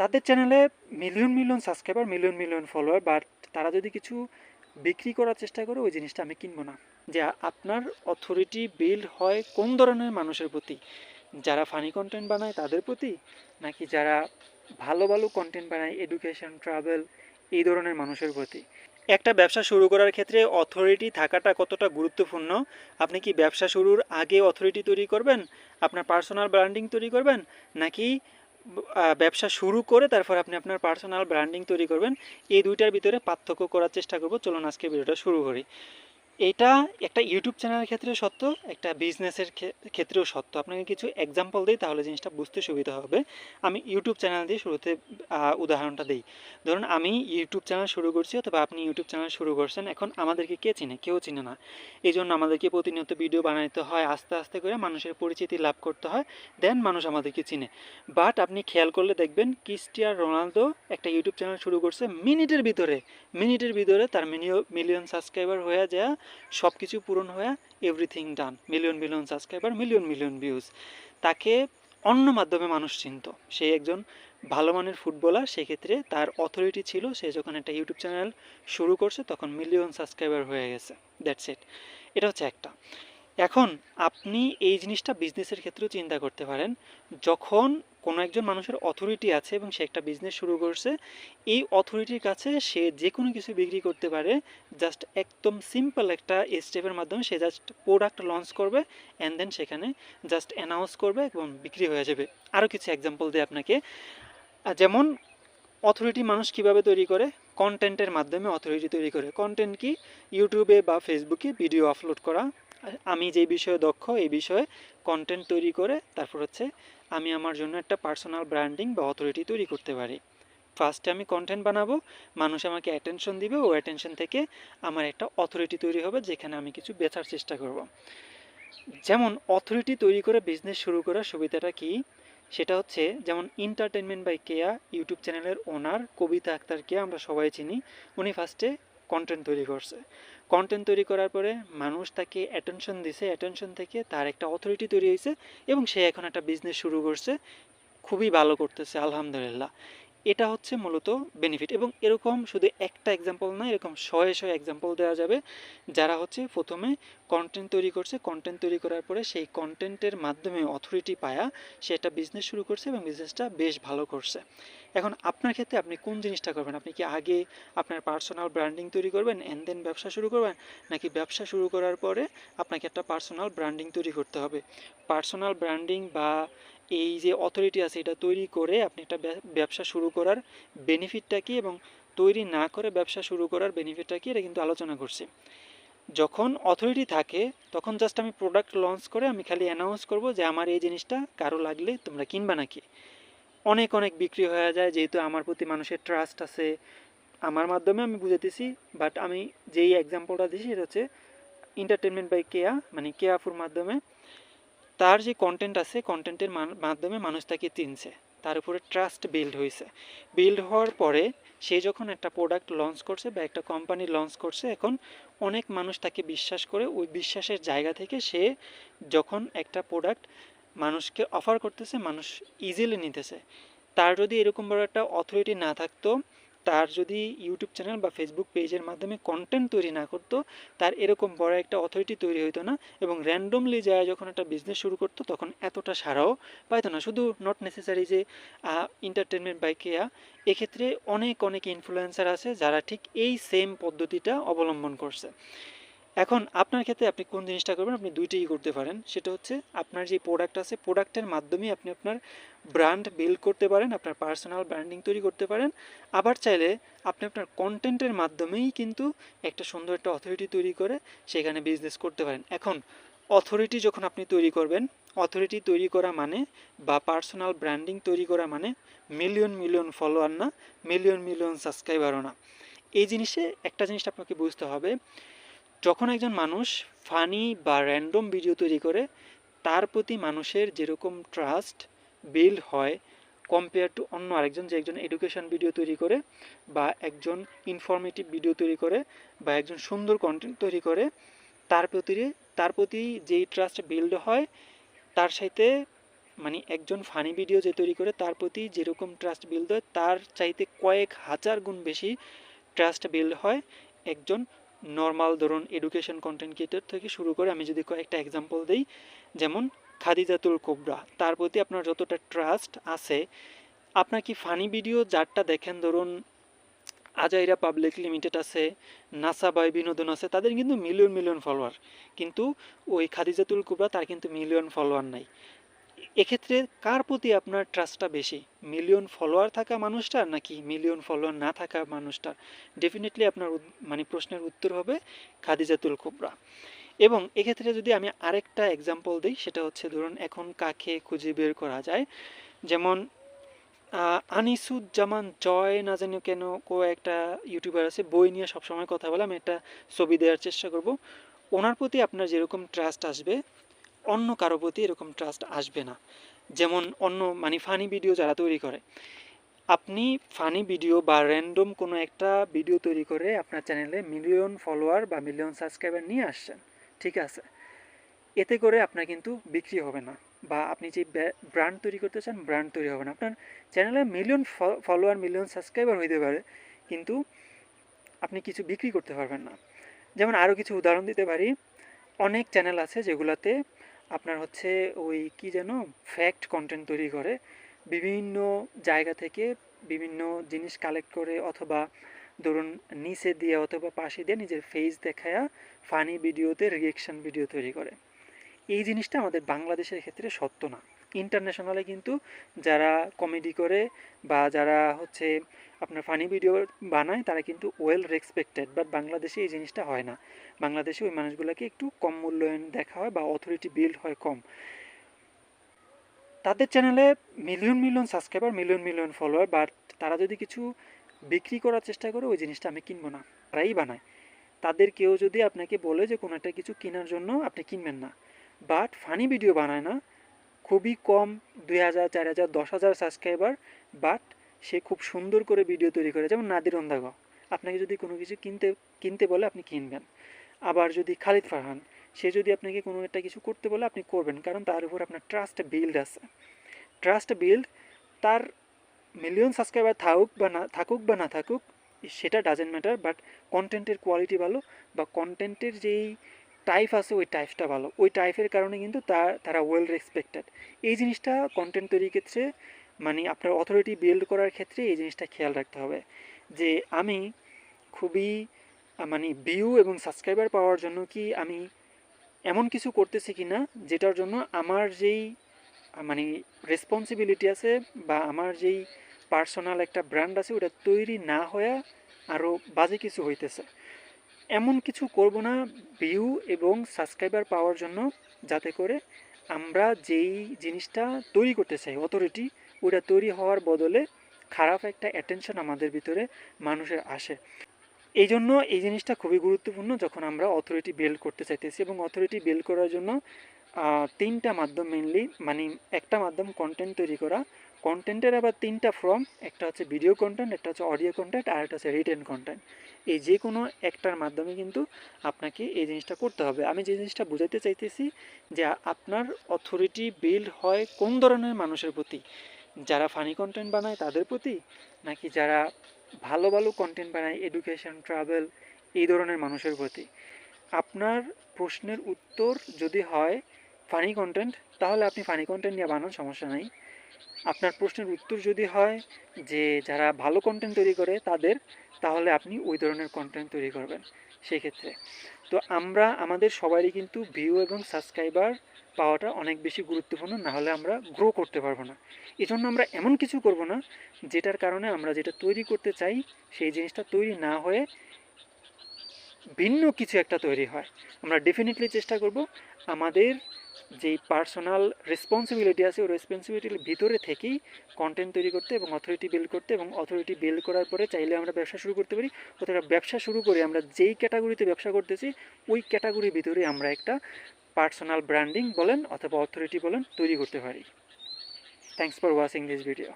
তাদের চ্যানেলে million million subscriber, million million follower, but তারা যদি কিছু বিক্রি করার চেষ্টা করে ওই জিনিসটা আমি কিনবো না। যে আপনার অথরিটি বিল্ড হয় কোন ধরনের মানুষের প্রতি, যারা ফানি কন্টেন্ট বানায় তাদের প্রতি, নাকি যারা ভালো ভালো কন্টেন্ট বানায় এডুকেশন, ট্রাভেল, এই ধরনের মানুষের প্রতি। একটা ব্যবসা শুরু করার ক্ষেত্রে অথরিটি থাকাটা কতটা গুরুত্বপূর্ণ, আপনি কি ব্যবসা শুরুর আগে অথরিটি তৈরি করবেন, আপনার পার্সোনাল ব্র্যান্ডিং তৈরি করবেন, নাকি ব্যবসা শুরু করে তারপর আপনি আপনার পার্সোনাল ব্র্যান্ডিং তৈরি করবেন, এই দুইটার ভিতরে পার্থক্য করার চেষ্টা করব। চলুন আজকে ভিডিওটা শুরু করি। এটা একটা ইউটিউব চ্যানেলের ক্ষেত্রেও সত্য, একটা বিজনেসের ক্ষেত্রেও সত্য। আপনাকে কিছু এক্সাম্পল দিই তাহলে জিনিসটা বুঝতে সুবিধা হবে। আমি ইউটিউব চ্যানেল দিয়ে শুরুতে উদাহরণটা দিই। ধরুন আমি ইউটিউব চ্যানেল শুরু করছি অথবা আপনি ইউটিউব চ্যানেল শুরু করছেন। এখন আমাদেরকে কে চিনে? কেউ চিনে না। এই জন্য আমাদেরকে প্রতিনিয়ত ভিডিও বানাইতে হয়, আস্তে আস্তে করে মানুষের পরিচিতি লাভ করতে হয়, দেন মানুষ আমাদেরকে চিনে। বাট আপনি খেয়াল করলে দেখবেন ক্রিস্টিয়ানো রোনালদো একটা ইউটিউব চ্যানেল শুরু করছে, মিনিটের ভিতরে তার মিলিয়ন সাবস্ক্রাইবার হয়ে যায়, সব কিছু পূরণ হয়ে everything done, million million subscriber, million million views. তাকে অন্য মাধ্যমে মানুষ চিনত, সে একজন ভালো মানের ফুটবলার, সেক্ষেত্রে তার অথরিটি ছিল। সে যখন একটা ইউটিউব চ্যানেল শুরু করছে তখন মিলিয়ন সাবস্ক্রাইবার হয়ে গেছে, দ্যাটস ইট। এটা হচ্ছে একটা। এখন আপনি এই জিনিসটা বিজনেসের ক্ষেত্রেও চিন্তা করতে পারেন। যখন কোনো একজন মানুষের অথরিটি আছে এবং সে একটা বিজনেস শুরু করছে, এই অথরিটির কাছে সে যে কোনো কিছু বিক্রি করতে পারে। জাস্ট একদম সিম্পল একটা স্টেপের মাধ্যমে সে জাস্ট প্রোডাক্ট লঞ্চ করবে, অ্যান্ড দেন সেখানে জাস্ট অ্যানাউন্স করবে এবং বিক্রি হয়ে যাবে। আরও কিছু এক্সাম্পল দিই আপনাকে। যেমন অথরিটি মানুষ কিভাবে তৈরি করে? কন্টেন্টের মাধ্যমে অথরিটি তৈরি করে। কন্টেন্ট কি? ইউটিউবে বা ফেসবুকে ভিডিও আপলোড করা। আমি যেই বিষয়ে দক্ষ এই বিষয়ে কন্টেন্ট তৈরি করে তারপর হচ্ছে আমি আমার জন্য একটা পার্সোনাল ব্র্যান্ডিং বা অথরিটি তৈরি করতে পারি। ফার্স্টে আমি কন্টেন্ট বানাবো, মানুষ আমাকে অ্যাটেনশন দিবে, ও অ্যাটেনশন থেকে আমার একটা অথরিটি তৈরি হবে যেখানে আমি কিছু বেচার চেষ্টা করব। যেমন অথরিটি তৈরি করে বিজনেস শুরু করার সুবিধাটা কি? সেটা হচ্ছে যেমন এন্টারটেনমেন্ট বাই কেয়া ইউটিউব চ্যানেলের ওনার কবিতা আক্তার কেয়া আমরা সবাই চিনি। উনি ফার্স্টে কন্টেন্ট তৈরি করছে, কন্টেন্ট তৈরি করার পরে মানুষ তাকে অ্যাটেনশন দিছে, অ্যাটেনশন থেকে তার একটা অথরিটি তৈরি হয়েছে এবং সে এখন একটা বিজনেস শুরু করছে, খুবই ভালো করতেছে আলহামদুলিল্লাহ। এটা হচ্ছে মূলত বেনিফিট। এবং এরকম শুধু একটা এক্সাম্পল না, এরকম শয়ে শয়ে এক্সাম্পল দেওয়া যাবে যারা হচ্ছে প্রথমে কন্টেন্ট তৈরি করছে, কন্টেন্ট তৈরি করার পরে সেই কন্টেন্টের মাধ্যমে অথরিটি পায়া সে একটা বিজনেস শুরু করছে এবং বিজনেসটা বেশ ভালো করছে। এখন আপনার ক্ষেত্রে আপনি কোন জিনিসটা করবেন? আপনি কি আগে আপনার পার্সোনাল ব্র্যান্ডিং তৈরি করবেন অ্যান্ড দেন ব্যবসা শুরু করবেন, নাকি ব্যবসা শুরু করার পরে আপনাকে একটা পার্সোনাল ব্র্যান্ডিং তৈরি করতে হবে? পার্সোনাল ব্র্যান্ডিং বা এই যে অথরিটি আছে এটা তৈরি করে আপনি একটা ব্যবসা শুরু করার বেনিফিটটা কী, এবং তৈরি না করে ব্যবসা শুরু করার বেনিফিটটা কী, এটা কিন্তু আলোচনা করছি। যখন অথরিটি থাকে তখন জাস্ট আমি প্রোডাক্ট লঞ্চ করে আমি খালি অ্যানাউন্স করব যে আমার এই জিনিসটা কারো লাগলে তোমরা কিনবা নাকি। অনেক অনেক বিক্রি হয়ে যায়, যেহেতু আমার প্রতি মানুষের ট্রাস্ট আছে, আমার মাধ্যমে আমি বুঝাইতেছি। বাট আমি যেই এক্সাম্পলটা দিছি সেটা হচ্ছে এন্টারটেনমেন্ট বাই কেয়া, মানে কেয়াফুর মাধ্যমে তার যে কন্টেন্ট আছে কন্টেন্টের মাধ্যমে মানুষ তাকে চিনছে, তার উপরে ট্রাস্ট বিল্ড হয়েছে। বিল্ড হওয়ার পরে সে যখন একটা প্রোডাক্ট লঞ্চ করছে বা একটা কোম্পানি লঞ্চ করছে, এখন অনেক মানুষ তাকে বিশ্বাস করে, ওই বিশ্বাসের জায়গা থেকে সে যখন একটা প্রোডাক্ট মানুষকে অফার করতেছে মানুষ ইজিলি নিতেছে। তার যদি এরকম বড় একটা অথরিটি না থাকতো, তার যদি ইউটিউব চ্যানেল বা ফেসবুক পেজের মাধ্যমে কন্টেন্ট তৈরি না করতো, তার এরকম বড় একটা অথরিটি তৈরি হতো না এবং র্যান্ডমলি যায় যখন একটা বিজনেস শুরু করতো তখন এতটা সারাও পাইতো না। শুধু নট নেসেসারি যে এন্টারটেনমেন্ট বাই কেয়া, এক্ষেত্রে অনেক অনেক ইনফ্লুয়েন্সার আছে যারা ঠিক এই সেম পদ্ধতিটা অবলম্বন করছে। এখন আপনার ক্ষেত্রে আপনি কোন জিনিসটা করবেন? আপনি দুইটাই করতে পারেন। সেটা হচ্ছে আপনার যে প্রোডাক্ট আছে প্রোডাক্টের মাধ্যমেই আপনি আপনার ব্র্যান্ড বিল্ড করতে পারেন, আপনার পার্সোনাল ব্র্যান্ডিং তৈরি করতে পারেন। আবার চাইলে আপনি আপনার কন্টেন্টের মাধ্যমেই কিন্তু একটা সুন্দর একটা অথরিটি তৈরি করে সেখানে বিজনেস করতে পারেন। এখন অথরিটি যখন আপনি তৈরি করবেন, অথরিটি তৈরি করা মানে বা পার্সোনাল ব্র্যান্ডিং তৈরি করা মানে মিলিয়ন মিলিয়ন ফলোয়ার না, মিলিয়ন মিলিয়ন সাবস্ক্রাইবারও না। এই জিনিসে একটা জিনিস আপনাকে বুঝতে হবে, যখন একজন মানুষ ফানি বা র্যান্ডম ভিডিও তৈরি করে তার প্রতি মানুষের যেরকম ট্রাস্ট বিল্ড হয় কম্পেয়ার টু অন্য আরেকজন, যে একজন এডুকেশন ভিডিও তৈরি করে বা একজন ইনফরমেটিভ ভিডিও তৈরি করে বা একজন সুন্দর কন্টেন্ট তৈরি করে, তার প্রতি যেই ট্রাস্ট বিল্ড হয় তার সাথে মানে একজন ফানি ভিডিও যে তৈরি করে তার প্রতি যেরকম ট্রাস্ট বিল্ড হয় তার চাইতে কয়েক হাজার গুণ বেশি ট্রাস্ট বিল্ড হয় একজন নর্মাল ধরুন এডুকেশন কন্টেন্ট ক্রিয়েটর থেকে শুরু করে, আমি যদি কয়েকটা এক্সাম্পল দিই, যেমন খাদিজাতুল কোবরা, তার প্রতি আপনার যতটা ট্রাস্ট আছে, আপনার কি ফানি ভিডিও যারটা দেখেন ধরুন আজাইরা পাবলিক লিমিটেড আছে, নাসা বাই বিনোদন আছে, তাদের কিন্তু মিলিয়ন মিলিয়ন ফলোয়ার, কিন্তু ওই খাদিজাতুল কুবরা তার কিন্তু মিলিয়ন ফলোয়ার নাই। এক্ষেত্রে কার প্রতি আপনার ট্রাস্টটা বেশি, মিলিয়ন ফলোয়ার থাকা মানুষটার নাকি মিলিয়ন ফলোয়ার না থাকা মানুষটার? ডেফিনেটলি আপনার মানে প্রশ্নের উত্তর হবে খাদিজাতুল কুবরা। এবং এক্ষেত্রে যদি আমি আরেকটা এক্সাম্পল দিই, সেটা হচ্ছে ধরুন এখন কাকে খুঁজে বের করা যায়, যেমন আনিসুজ্জামান জয় না জানি কেন একটা ইউটিউবার আছে, বই নিয়ে সবসময় কথা বলে, আমি একটা ছবি দেওয়ার চেষ্টা করব। ওনার প্রতি আপনার যেরকম ট্রাস্ট আসবে অন্য কারো প্রতি এরকম ট্রাস্ট আসবে না। যেমন অন্য মানে ফানি ভিডিও যারা তৈরি করে, আপনি ফানি ভিডিও বা র্যান্ডম কোনো একটা ভিডিও তৈরি করে আপনার চ্যানেলে মিলিয়ন ফলোয়ার বা মিলিয়ন সাবস্ক্রাইবার নিয়ে আসছেন, ঠিক আছে, এতে করে আপনার কিন্তু বিক্রি হবে না, বা আপনি যে ব্র্যান্ড তৈরি করতে চান ব্র্যান্ড তৈরি হবে না। আপনার চ্যানেলে মিলিয়ন ফলোয়ার মিলিয়ন সাবস্ক্রাইবার হইতে পারে, কিন্তু আপনি কিছু বিক্রি করতে পারবেন না। যেমন আরও কিছু উদাহরণ দিতে পারি, অনেক চ্যানেল আছে যেগুলাতে আপনার হচ্ছে ওই কি যেন ফ্যাক্ট কন্টেন্ট তৈরি করে, বিভিন্ন জায়গা থেকে বিভিন্ন জিনিস কালেক্ট করে, অথবা ধরুন নিচে দিয়ে অথবা পাশে দিয়ে নিজের ফেস দেখায়া ফানি ভিডিওতে রিয়েকশন ভিডিও তৈরি করে। এই জিনিসটা আমাদের বাংলাদেশের ক্ষেত্রে সত্য না। ইন্টারন্যাশনালে কিন্তু যারা কমেডি করে বা যারা হচ্ছে আপনার ফানি ভিডিও বানায় তারা কিন্তু ওয়েল রেসপেক্টেড, বাট বাংলাদেশে এই জিনিসটা হয় না। বাংলাদেশে ওই মানুষগুলোকে একটু কম মূল্যায়ন দেখা হয় বা অথরিটি বিল্ড হয় কম। তাদের চ্যানেলে million million subscriber million million follower, but তারা যদি কিছু বিক্রি করার চেষ্টা করে ওই জিনিসটা আমি কিনবো না, তারাই বানায়। তাদের কেউ যদি আপনাকে বলে যে কোনো একটা কিছু কেনার জন্য, আপনি কিনবেন না। বাট ফানি ভিডিও বানায় না, খুবই কম 2000 4000 10,000 সাবস্ক্রাইবার, বাট সে খুব সুন্দর করে ভিডিও তৈরি করে, যেমন নাদির অন্দাগ। আপনাকে যদি কোনো কিছু কিনতে বলে আপনি কিনবেন। আবার যদি খালিদ ফারহান, সে যদি আপনাকে কোনো একটা কিছু করতে বলে আপনি করবেন, কারণ তার উপর আপনার ট্রাস্ট বিল্ড আছে। ট্রাস্ট বিল্ড, তার মিলিয়ন সাবস্ক্রাইবার থাকুক বা না থাকুক সেটা ডাজেন্ট ম্যাটার, বাট কন্টেন্টের কোয়ালিটি ভালো বা কন্টেন্টের যেই টাইপ আছে ওই টাইপটা ভালো, ওই টাইপের কারণে কিন্তু তারা ওয়েল রেসপেক্টেড। এই জিনিসটা কন্টেন্ট তৈরির ক্ষেত্রে মানে আপনার অথরিটি বিল্ড করার ক্ষেত্রে এই জিনিসটা খেয়াল রাখতে হবে, যে আমি খুবই মানে ভিউ এবং সাবস্ক্রাইবার পাওয়ার জন্য কি আমি এমন কিছু করতেছি কি না যেটার জন্য আমার যেই মানে রেসপন্সিবিলিটি আছে বা আমার যেই পার্সোনাল একটা ব্র্যান্ড আছে ওটা তৈরি না হয়ে আরও বাজে কিছু হইতেছে। এমন কিছু করব না ভিউ এবং সাবস্ক্রাইবার পাওয়ার জন্য, যাতে করে আমরা যেই জিনিসটা তৈরি করতে চাই অথরিটি, ওটা তৈরি হওয়ার বদলে খারাপ একটা অ্যাটেনশন আমাদের ভিতরে মানুষের আসে। এই জন্য এই জিনিসটা খুবই গুরুত্বপূর্ণ যখন আমরা অথরিটি বিল্ড করতে চাইতেছি। এবং অথরিটি বিল্ড করার জন্য তিনটা মাধ্যম মেনলি, মানে একটা মাধ্যম কন্টেন্ট তৈরি করা, কন্টেন্টের আবার তিনটা ফর্ম, একটা হচ্ছে ভিডিও কন্টেন্ট, একটা হচ্ছে অডিও কন্টেন্ট, আর একটা হচ্ছে রিটেন কন্টেন্ট। এই যে কোনো একটার মাধ্যমে কিন্তু আপনাকে এই জিনিসটা করতে হবে। আমি যে জিনিসটা বোঝাতে চাইতেছি যে আপনার অথরিটি বিল্ড হয় কোন ধরনের মানুষের প্রতি, যারা ফানি কন্টেন্ট বানায় তাদের প্রতি, নাকি যারা ভালো ভালো কন্টেন্ট বানায় এডুকেশন ট্রাভেল এই ধরনের মানুষের প্রতি? আপনার প্রশ্নের উত্তর যদি হয় ফানি কন্টেন্ট, তাহলে আপনি ফানি কন্টেন্ট নিয়ে বানান, সমস্যা নাই। আপনার প্রশ্নের উত্তর যদি হয় যে যারা ভালো কন্টেন্ট তৈরি করে তাদের, তাহলে আপনি ওই ধরনের কন্টেন্ট তৈরি করবেন সেক্ষেত্রে। তো আমাদের সবারই কিন্তু ভিউ এবং সাবস্ক্রাইবার পাওয়াটা অনেক বেশি গুরুত্বপূর্ণ, না হলে আমরা গ্রো করতে পারবো না। এই জন্য আমরা এমন কিছু করব না যেটার কারণে আমরা যেটা তৈরি করতে চাই সেই জিনিসটা তৈরি না হয়ে ভিন্ন কিছু একটা তৈরি হয়। আমরা ডেফিনেটলি চেষ্টা করব আমাদের যেই পার্সোনাল রেসপন্সিবিলিটি আছে ওই রেসপন্সিবিলিটির ভিতরে থেকেই কন্টেন্ট তৈরি করতে এবং অথরিটি বিল্ড করতে, এবং অথরিটি বিল্ড করার পরে চাইলে আমরা ব্যবসা শুরু করতে পারি, অথবা ব্যবসা শুরু করে আমরা যেই ক্যাটাগরিতে ব্যবসা করতেছি ওই ক্যাটাগরির ভিতরে আমরা একটা পার্সোনাল ব্র্যান্ডিং বলেন অথবা অথরিটি বলেন তৈরি করতে পারি। Thanks for watching this video.